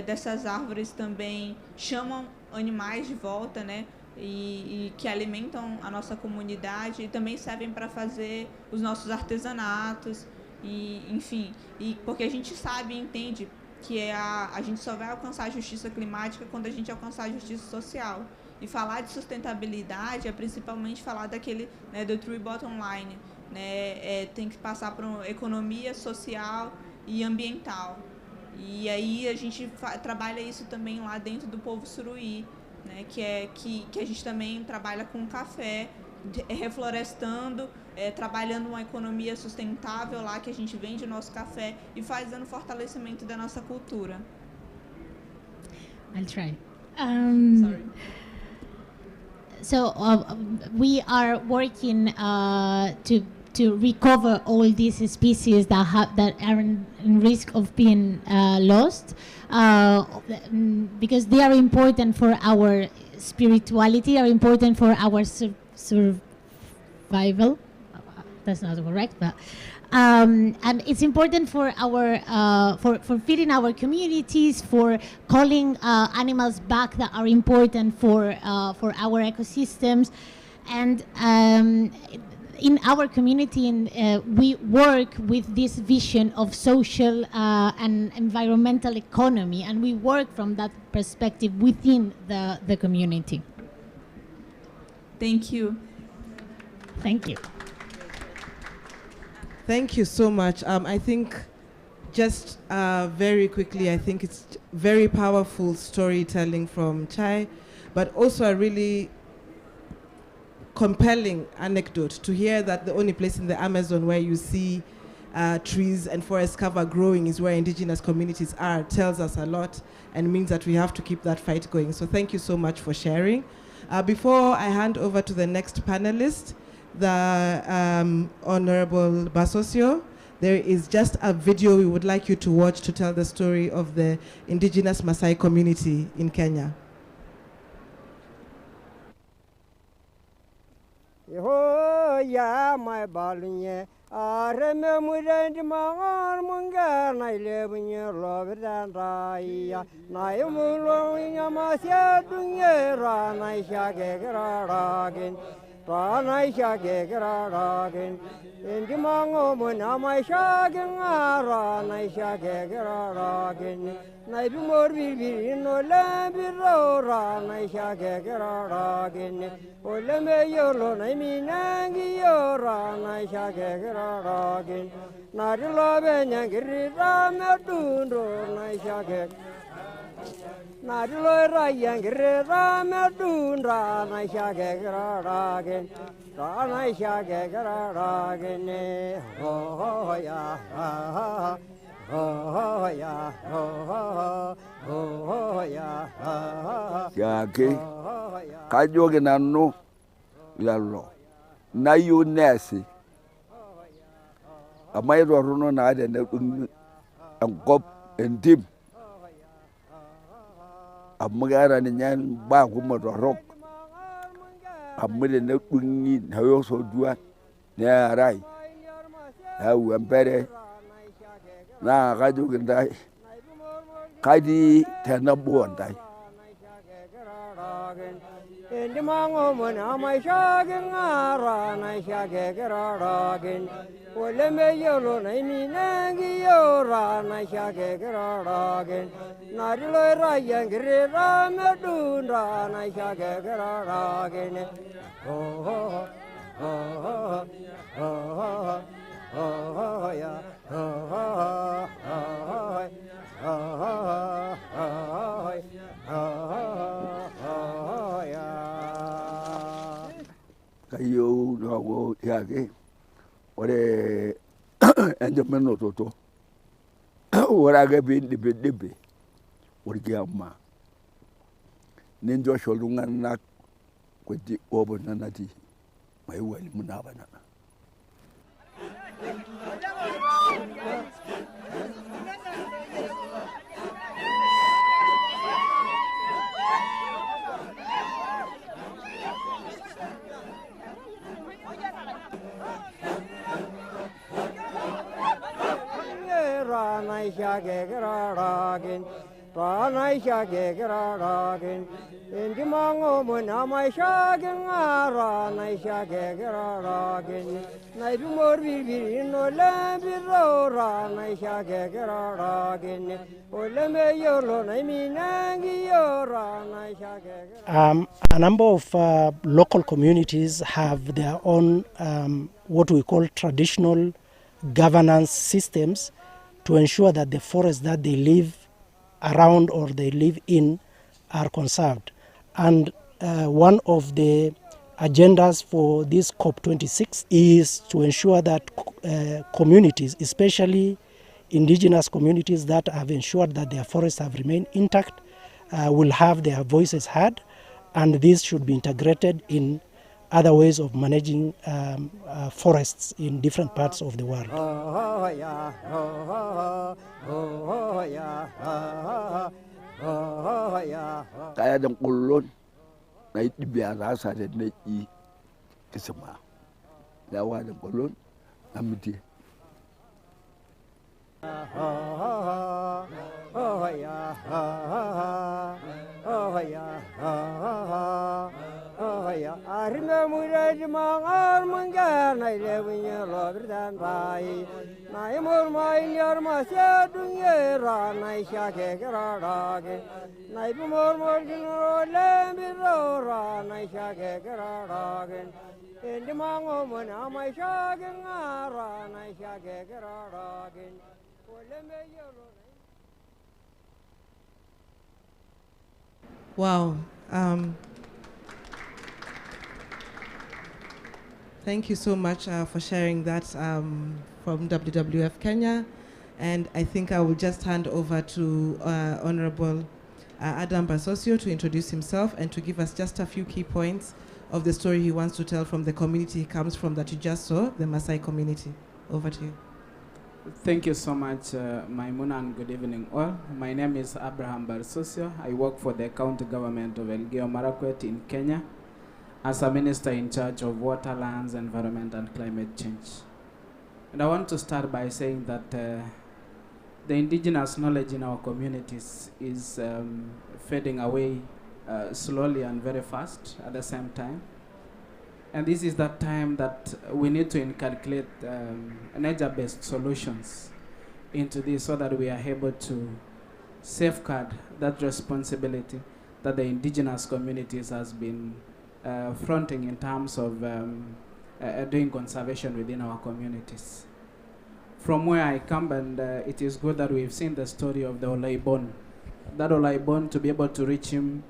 dessas árvores também chamam animais de volta, né, e que alimentam a nossa comunidade e também servem para fazer os nossos artesanatos, e enfim, e porque a gente sabe e entende que a gente só vai alcançar a justiça climática quando a gente alcançar a justiça social. E falar de sustentabilidade é principalmente falar daquele, né, do three bottom line, né, tem que passar por uma economia social e ambiental. E aí a gente trabalha isso também lá dentro do povo suruí, né, que a gente também trabalha com café, reflorestando, trabalhando uma economia sustentável lá, que a gente vende o nosso café e fazendo fortalecimento da nossa cultura. I'll try. Sorry. So we are working to recover all these species that are in risk of being lost, because they are important for our spirituality, are important for our survival. That's not correct, but and it's important for our for feeding our communities, for calling animals back that are important for our ecosystems, and in our community, we work with this vision of social and environmental economy, and we work from that perspective within the community. Thank you. Thank you. Thank you so much. I think just very quickly, I think it's very powerful storytelling from Chai, but also I really compelling anecdote to hear that the only place in the Amazon where you see trees and forest cover growing is where indigenous communities are tells us a lot and means that we have to keep that fight going. So thank you so much for sharing. Before I hand over to the next panelist, the Honorable Basosio, there is just a video we would like you to watch to tell the story of the indigenous Maasai community in Kenya. Yeho ya my balunye areme murend mangar munga na ile bunye lobranda ya na yumulo nyamasya dunye ra na shage graragin ra na shage graragin indi mango muna mai shage ra na shage graragin na bimor bibi no lambi ra na shage graragin oleme yolo na minangi yora na shage graragin na dilobe nyangiri ramedundo na shage na dilora yangiri ramedunda na shage graragin na shage graragin oh ya oh ya oh ya Yake kajoge nanu lalo na yu nesi amai rono na de na angop endim amagara ni nyan ba kuma rok amade na kunni na yo so dua na rai ha wempere na kajoge ndai kadi tenabuon dai Indi mango muna mai shagin ara na shage graragin oleme yolo na minangi yora na shage graragin na dilo rayan gre ramedunda na shage graragin oh oh oh oh ya kayo go yake ore ende meno toto ora ga bin dibe ore amma ninjo sholunga na kweti obo nanati mai wali muna bana na shage graragin na shage graragin indi mango muna mai shagin ara na shage graragin na bimor bibi no lambi ra na shage graragin oleme yolo na minangi yora na shage. A number of local communities have their own what we call traditional governance systems to ensure that the forests that they live around or they live in are conserved. And one of the agendas for this COP26 is to ensure that communities, especially indigenous communities that have ensured that their forests have remained intact, will have their voices heard, and this should be integrated in other ways of managing forests in different parts of the world. kaya dan kullun na dibiya rasa da na yi kisma da wa da kullun amiti Arime muraj mangar mangar na lebunya lobirdan bai na imur mai yar ma se dunye ra na shake grarage na imur mor gino lembi ra na shake grarage indi mango mona mai shake ngara na shake grarage oleme yolo. Wow. Thank you so much for sharing that from WWF Kenya. And I think I will just hand over to Honorable Adam Basosio to introduce himself and to give us just a few key points of the story he wants to tell from the community he comes from that you just saw, the Maasai community. Over to you. Thank you so much, Maimuna, and good evening all. My name is Abraham Barsosio. I work for the county government of Elgeyo Marakwet in Kenya as a minister in charge of water, lands, environment, and climate change. And I want to start by saying that the indigenous knowledge in our communities is fading away slowly and very fast at the same time. And this is that time that we need to inculcate nature-based solutions into this so that we are able to safeguard that responsibility that the indigenous communities has been fronting in terms of doing conservation within our communities. From where I come, and it is good that we've seen the story of the Olaibon. That Olaibon, to be able to reach him,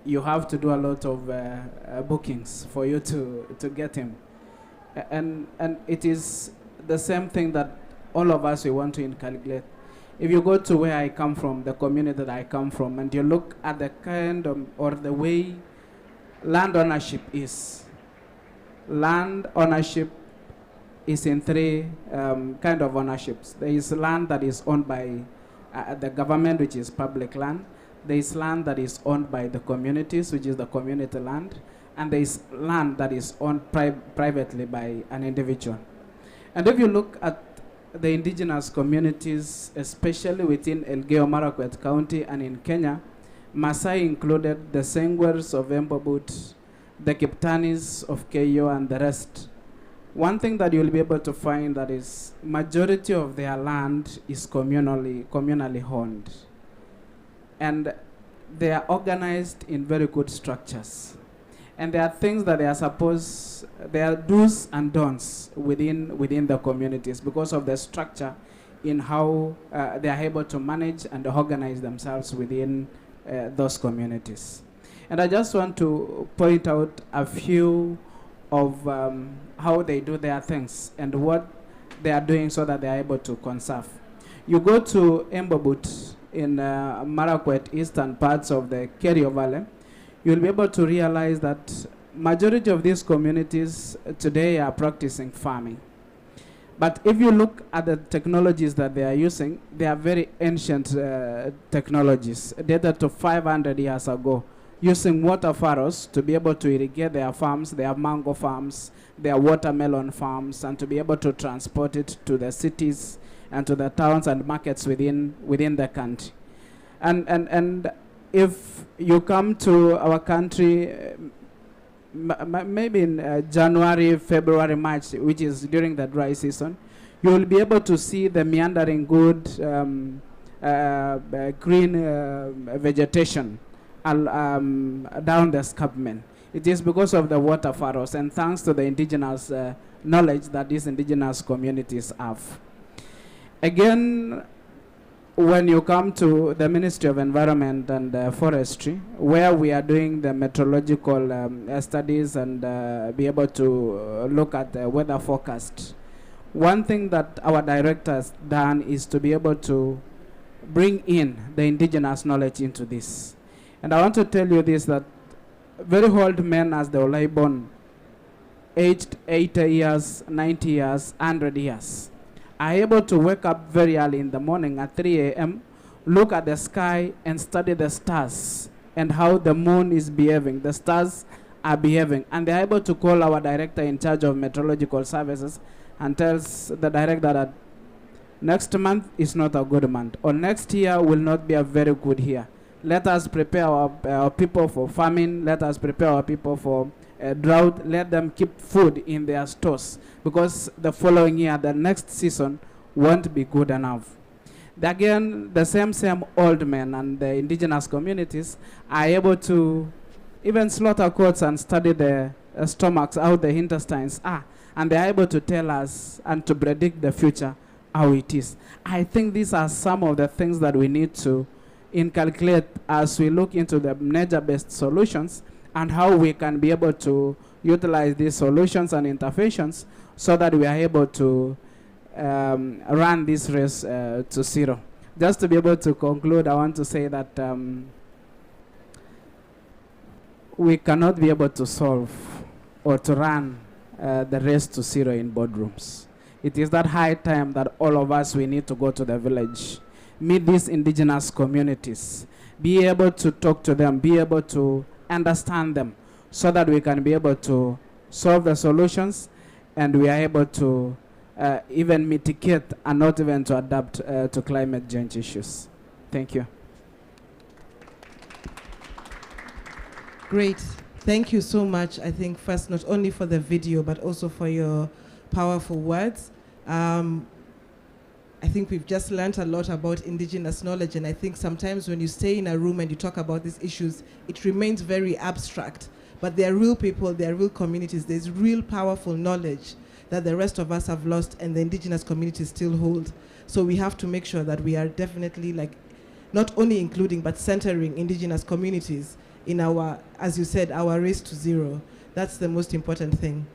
you have to do a lot of bookings for you to get him. And it is the same thing that all of us we want to inculcate. If you go to where I come from, the community that I come from, and you look at the kind of, or the way land ownership is. Land ownership is in three kind of ownerships. There is land that is owned by the government, which is public land. There is land that is owned by the communities, which is the community land. And there is land that is owned privately by an individual. And if you look at the indigenous communities, especially within Elgeyo Marakwet County and in Kenya, Maasai included, the Sengwers of Embobut, the Kiptanis of Keyo, and the rest. One thing that you'll be able to find that is majority of their land is communally owned. And they are organized in very good structures. And there are things that they are supposed, there are do's and don'ts within the communities because of the structure in how they are able to manage and organize themselves within those communities. And I just want to point out a few of how they do their things and what they are doing so that they are able to conserve. You go to Embobut in Marakwet, eastern parts of the Kerio Valley, you'll be able to realize that majority of these communities today are practicing farming. But if you look at the technologies that they are using, they are very ancient technologies, dated to 500 years ago, using water furrows to be able to irrigate their farms, their mango farms, their watermelon farms, and to be able to transport it to the cities and to the towns and markets within the country. And if you come to our country, maybe in January, February, March, which is during the dry season, you will be able to see the meandering good green vegetation down the escarpment. It is because of the water furrows and thanks to the indigenous knowledge that these indigenous communities have. Again, when you come to the Ministry of Environment and Forestry, where we are doing the meteorological studies and be able to look at the weather forecast, one thing that our director has done is to be able to bring in the indigenous knowledge into this. And I want to tell you this, that very old men as the Olaibon, aged 80 years, 90 years, 100 years, are able to wake up very early in the morning at 3 a.m., look at the sky and study the stars and how the moon is behaving, the stars are behaving. And they're able to call our director in charge of meteorological services and tells the director that next month is not a good month, or next year will not be a very good year. Let us prepare our people for famine. Let us prepare our people for drought. Let them keep food in their stores, because the following year, the next season, won't be good enough. Again, the same old men and the indigenous communities are able to even slaughter goats and study the stomachs, how the intestines are. And they're able to tell us and to predict the future, how it is. I think these are some of the things that we need to inculcate as we look into the nature-based solutions and how we can be able to utilize these solutions and interventions so that we are able to run this race to zero. Just to be able to conclude, I want to say that we cannot be able to solve or to run the race to zero in boardrooms. It is that high time that all of us, we need to go to the village, meet these indigenous communities, be able to talk to them, be able to understand them, so that we can be able to solve the solutions and we are able to even mitigate and not even to adapt to climate change issues. Thank you. Great. Thank you so much. I think first, not only for the video, but also for your powerful words. I think we've just learned a lot about indigenous knowledge, and I think sometimes when you stay in a room and you talk about these issues, it remains very abstract. But they are real people, they are real communities, there's real powerful knowledge that the rest of us have lost and the indigenous communities still hold. So we have to make sure that we are definitely not only including, but centering indigenous communities in our, as you said, our race to zero. That's the most important thing.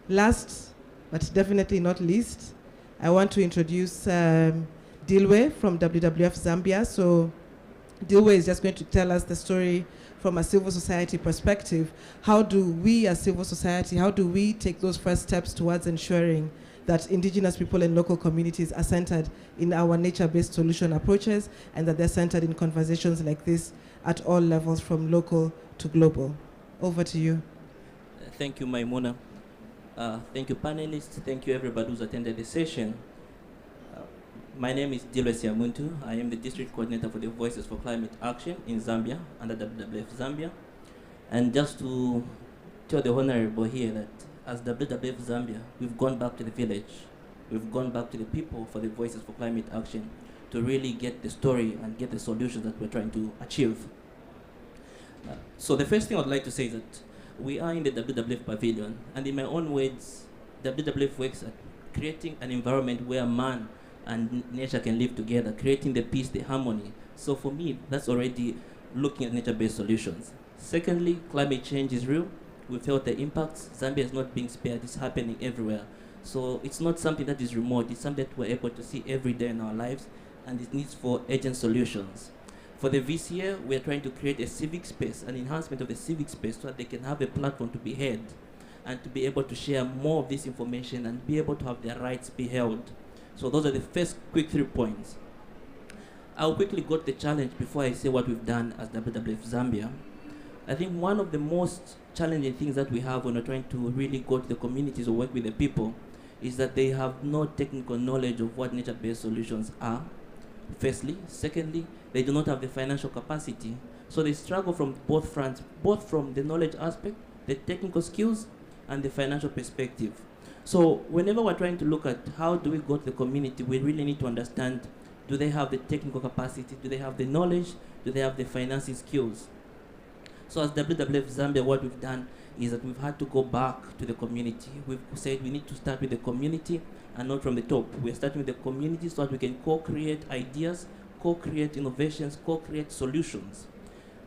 Last, but definitely not least, I want to introduce Dilwe from WWF Zambia. So Dilwe is just going to tell us the story from a civil society perspective. How do we as civil society, how do we take those first steps towards ensuring that indigenous people and local communities are centered in our nature-based solution approaches, and that they're centered in conversations like this at all levels, from local to global? Over to you. Thank you, Maimuna. Thank you, panelists. Thank you, everybody who's attended the session. My name is Dilwe Siamuntu. I am the district coordinator for the Voices for Climate Action in Zambia, under WWF Zambia. And just to tell the Honorable here that as WWF Zambia, we've gone back to the village. We've gone back to the people for the Voices for Climate Action to really get the story and get the solutions that we're trying to achieve. So the first thing I'd like to say is that we are in the WWF pavilion, and in my own words, WWF works at creating an environment where man and nature can live together, creating the peace, the harmony. So for me, that's already looking at nature-based solutions. Secondly, climate change is real. We felt the impacts. Zambia is not being spared. It's happening everywhere. So it's not something that is remote. It's something that we're able to see every day in our lives, and it needs for urgent solutions. For the VCA, we're trying to create a civic space, an enhancement of the civic space, so that they can have a platform to be heard and to be able to share more of this information and be able to have their rights be held. So those are the first quick 3 points. I'll quickly go to the challenge before I say what we've done as WWF Zambia. I think one of the most challenging things that we have when we're trying to really go to the communities or work with the people is that they have no technical knowledge of what nature-based solutions are, firstly. Secondly, they do not have the financial capacity. So they struggle from both fronts, both from the knowledge aspect, the technical skills, and the financial perspective. So whenever we're trying to look at how do we go to the community, we really need to understand, do they have the technical capacity? Do they have the knowledge? Do they have the financing skills? So as WWF Zambia, what we've done is that we've had to go back to the community. We've said we need to start with the community and not from the top. We're starting with the community so that we can co-create ideas, co-create innovations, co-create solutions.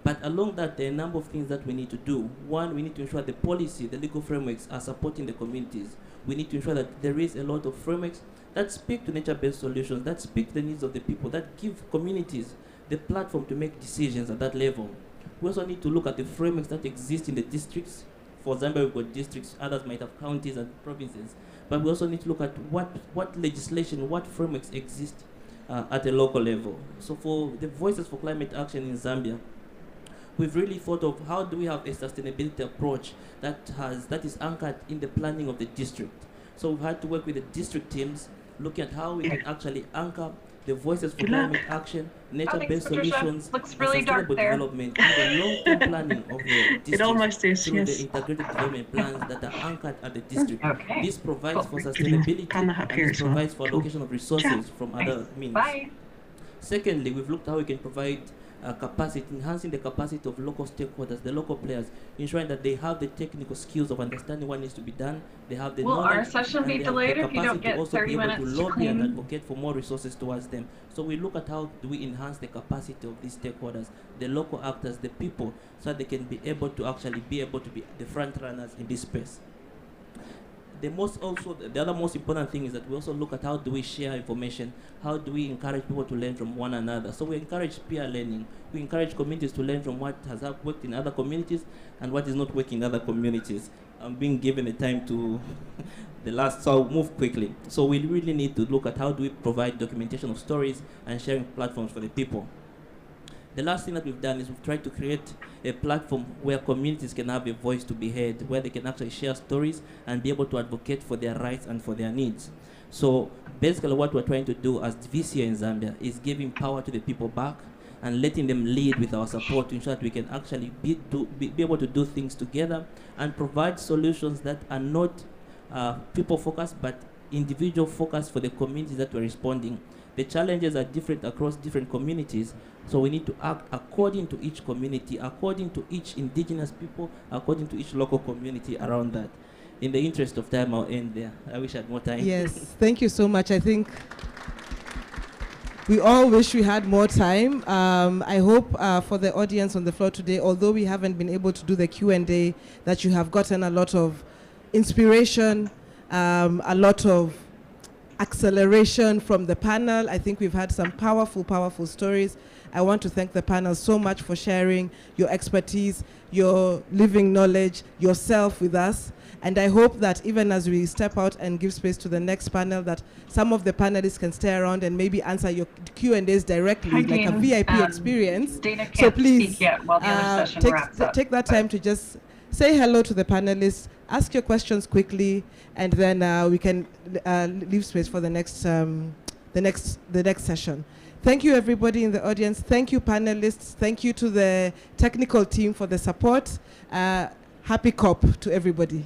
But along that, there are a number of things that we need to do. One, we need to ensure the policy, the legal frameworks are supporting the communities. We need to ensure that there is a lot of frameworks that speak to nature-based solutions, that speak to the needs of the people, that give communities the platform to make decisions at that level. We also need to look at the frameworks that exist in the districts. For Zambia, we've got districts, others might have counties and provinces. But we also need to look at what legislation, what frameworks exist at a local level. So for the Voices for Climate Action in Zambia, we've really thought of how do we have a sustainability approach that is anchored in the planning of the district. So we've had to work with the district teams, looking at how we can actually anchor the Voices for Climate Action, nature-based solutions, looks really dark sustainable there. development, and the long-term planning of the district It almost is, through yes. the integrated development plans that are anchored at the district. Okay. This provides for Cool. sustainability Kinda up and here this as well. provides for Cool. allocation of resources Ciao. from Nice. other means. Bye. Secondly, we've looked at how we can provide capacity, enhancing the capacity of local stakeholders, the local players, ensuring that they have the technical skills of understanding what needs to be done, they have the knowledge, our session be delayed if you don't get 30 minutes to lobby and clean? advocate for more resources towards them. So we look at how do we enhance the capacity of these stakeholders, the local actors, the people, so that they can be able to actually be the front runners in this space. The other most important thing is that we also look at how do we share information, how do we encourage people to learn from one another. So we encourage peer learning. We encourage communities to learn from what has worked in other communities and what is not working in other communities. I'm being given the time to so I'll move quickly. So we really need to look at how do we provide documentation of stories and sharing platforms for the people. The last thing that we've done is we've tried to create a platform where communities can have a voice to be heard, where they can actually share stories and be able to advocate for their rights and for their needs. So basically what we're trying to do as VC in Zambia is giving power to the people back and letting them lead with our support to ensure that we can actually be able to do things together and provide solutions that are not people-focused but individual-focused for the communities that we're responding. The challenges are different across different communities, so we need to act according to each community, according to each indigenous people, according to each local community around that. In the interest of time, I'll end there. I wish I had more time. Yes, thank you so much. I think we all wish we had more time. I hope for the audience on the floor today, although we haven't been able to do the Q&A, that you have gotten a lot of inspiration, a lot of acceleration from the panel. I think we've had some powerful, powerful stories. I want to thank the panel so much for sharing your expertise, your living knowledge, yourself with us. And I hope that even as we step out and give space to the next panel, that some of the panelists can stay around and maybe answer your Q&As directly, Hi, like a Dean. VIP experience. Dana can't So please speak yet while the other session wraps up. take that time to just say hello to the panelists, ask your questions quickly, and then we can leave space for the next session. Thank you, everybody in the audience. Thank you, panelists. Thank you to the technical team for the support. Happy COP to everybody.